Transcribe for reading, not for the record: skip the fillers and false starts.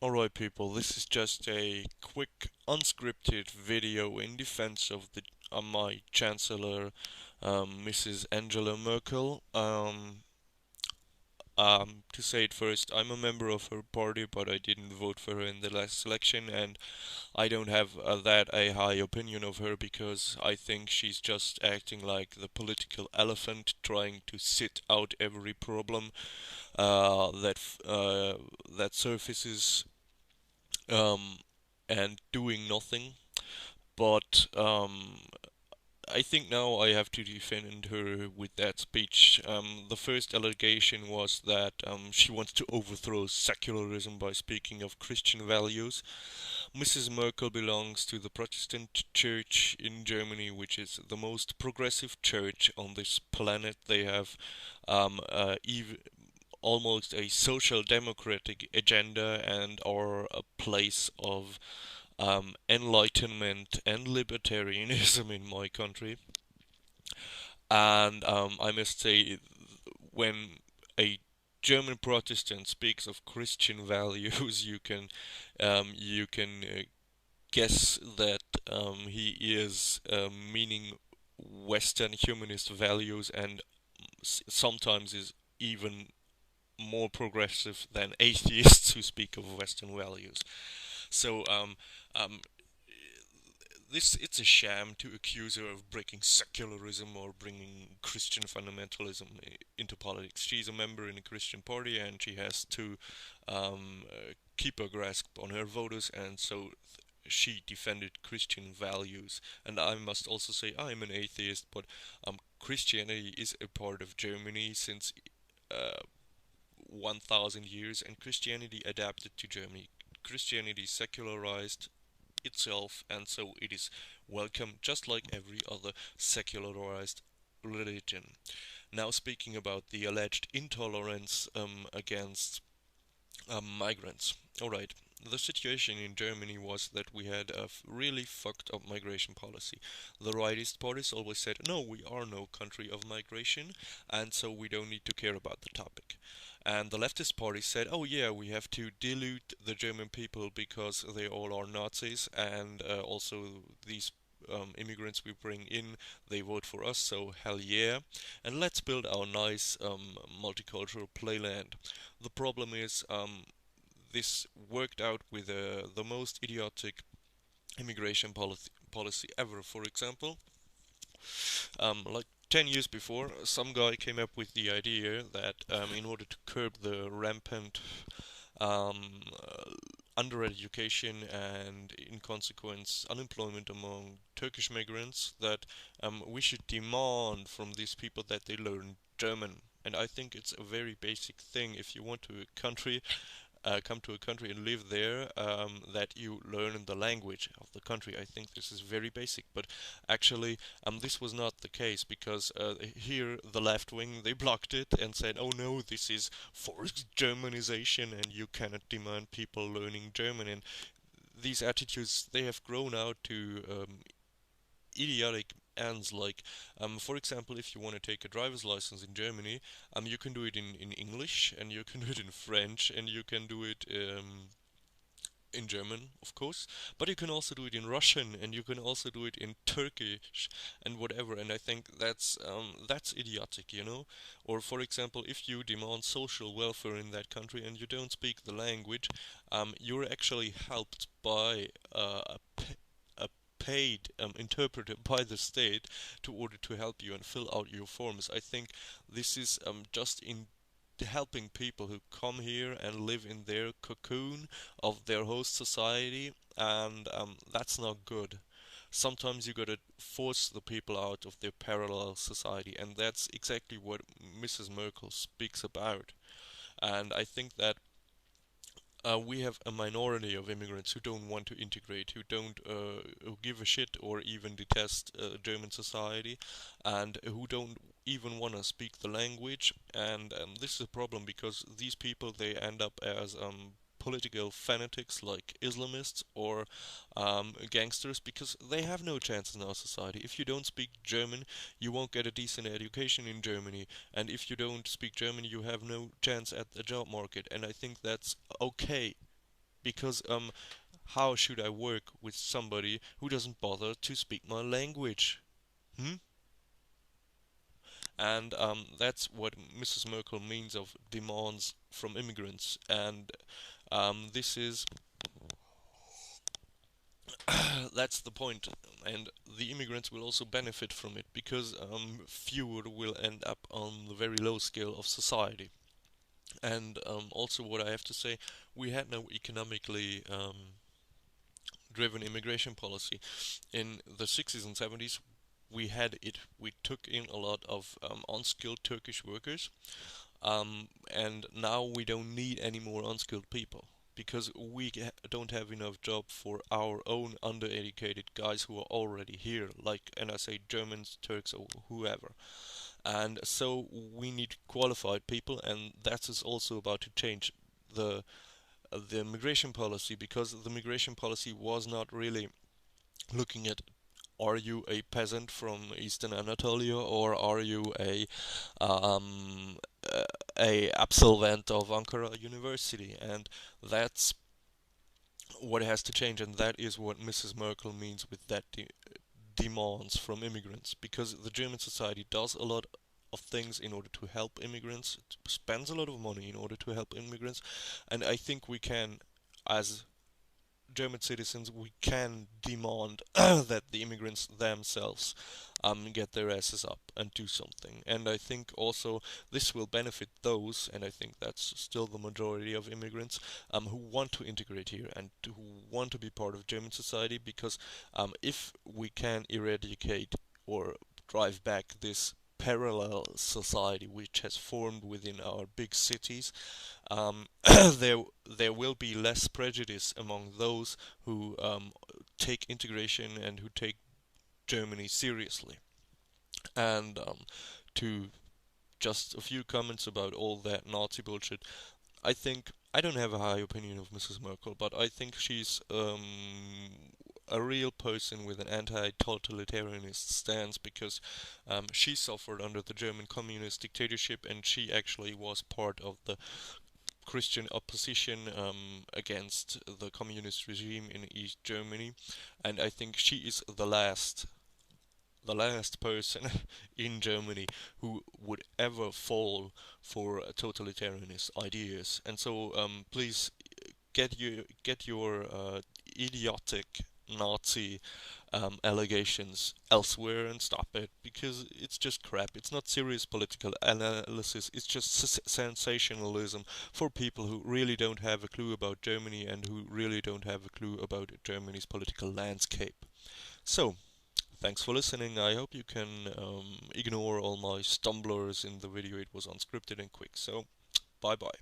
Alright people, this is just a quick unscripted video in defense of the my Chancellor, Mrs. Angela Merkel. To say it first, I'm a member of her party, but I didn't vote for her in the last election, and I don't have that a high opinion of her because I think she's just acting like the political elephant, trying to sit out every problem that surfaces um, and doing nothing. But I think now I have to defend her with that speech. The first allegation was that she wants to overthrow secularism by speaking of Christian values. Mrs. Merkel belongs to the Protestant Church in Germany, which is the most progressive church on this planet. They have even almost a social democratic agenda and are a place of enlightenment and libertarianism in my country. And I must say, when a German Protestant speaks of Christian values, you can guess that he is meaning Western humanist values, and sometimes is even more progressive than atheists who speak of Western values. So this it's a sham to accuse her of breaking secularism or bringing Christian fundamentalism into politics. She's a member in a Christian party, and she has to keep a grasp on her voters, and so she defended Christian values. And I must also say I'm an atheist, but Christianity is a part of Germany since 1,000 years, and Christianity adapted to Germany. Christianity secularized itself, and so it is welcome just like every other secularized religion. Now, speaking about the alleged intolerance against migrants. Alright, the situation in Germany was that we had a really fucked up migration policy. The rightist parties always said, no, we are no country of migration, and so we don't need to care about the topic. And the leftist party said, oh yeah, we have to dilute the German people because they all are Nazis, and also these immigrants we bring in, they vote for us, so hell yeah. And let's build our nice multicultural playland. The problem is this worked out with the most idiotic immigration policy ever. For example, like 10 years before, some guy came up with the idea that in order to curb the rampant um, uh, undereducation and, in consequence, unemployment among Turkish migrants, that we should demand from these people that they learn German. And I think it's a very basic thing if you want to a country come to a country and live there, that you learn the language of the country. I think this is very basic, but actually, this was not the case because here the left wing they blocked it and said, "Oh no, this is forced Germanization, and you cannot demand people learning German." And these attitudes they have grown out to idiotic ends like for example, if you want to take a driver's license in Germany, you can do it in English, and you can do it in French, and you can do it in German, of course, but you can also do it in Russian, and you can also do it in Turkish and whatever. And I think that's idiotic, you know. Or for example, if you demand social welfare in that country and you don't speak the language, you're actually helped by a paid interpreter by the state to order to help you and fill out your forms. I think this is just in helping people who come here and live in their cocoon of their host society, and that's not good. Sometimes you gotta force the people out of their parallel society, and that's exactly what Mrs. Merkel speaks about. And I think that we have a minority of immigrants who don't want to integrate, who give a shit or even detest German society, and who don't even want to speak the language. And this is a problem because these people they end up as political fanatics like Islamists or gangsters because they have no chance in our society. If you don't speak German, you won't get a decent education in Germany, and if you don't speak German, you have no chance at the job market. And I think that's okay. because how should I work with somebody who doesn't bother to speak my language? Hmm? And that's what Mrs. Merkel means of demands from immigrants. And this is that's the point. And the immigrants will also benefit from it because fewer will end up on the very low scale of society. And also, what I have to say, we had no economically driven immigration policy. In the 60s and 70s, we had it. We took in a lot of unskilled Turkish workers, and now we don't need any more unskilled people because we don't have enough job for our own undereducated guys who are already here, like, and I say Germans, Turks, or whoever. And so we need qualified people, and that is also about to change the the migration policy, because the migration policy was not really looking at, are you a peasant from Eastern Anatolia, or are you um, a absolvent of Ankara University? And that's what has to change, and that is what Mrs. Merkel means with that demands from immigrants, because the German society does a lot of things in order to help immigrants. It spends a lot of money in order to help immigrants, and I think we can, as German citizens, we can demand that the immigrants themselves get their asses up and do something. And I think also this will benefit those, and I think that's still the majority of immigrants, who want to integrate here and who want to be part of German society, because if we can eradicate or drive back this parallel society which has formed within our big cities, there there will be less prejudice among those who take integration and who take Germany seriously. And to just a few comments about all that Nazi bullshit, I think I don't have a high opinion of Mrs. Merkel, but I think she's a real person with an anti-totalitarianist stance, because she suffered under the German communist dictatorship, and she actually was part of the Christian opposition against the communist regime in East Germany, and I think she is the last person in Germany who would ever fall for totalitarianist ideas. And so please get your idiotic Nazi allegations elsewhere and stop it, because it's just crap. It's not serious political analysis. It's just sensationalism for people who really don't have a clue about Germany and who really don't have a clue about Germany's political landscape. So, thanks for listening. I hope you can ignore all my stumblers in the video. It was unscripted and quick. So, bye bye.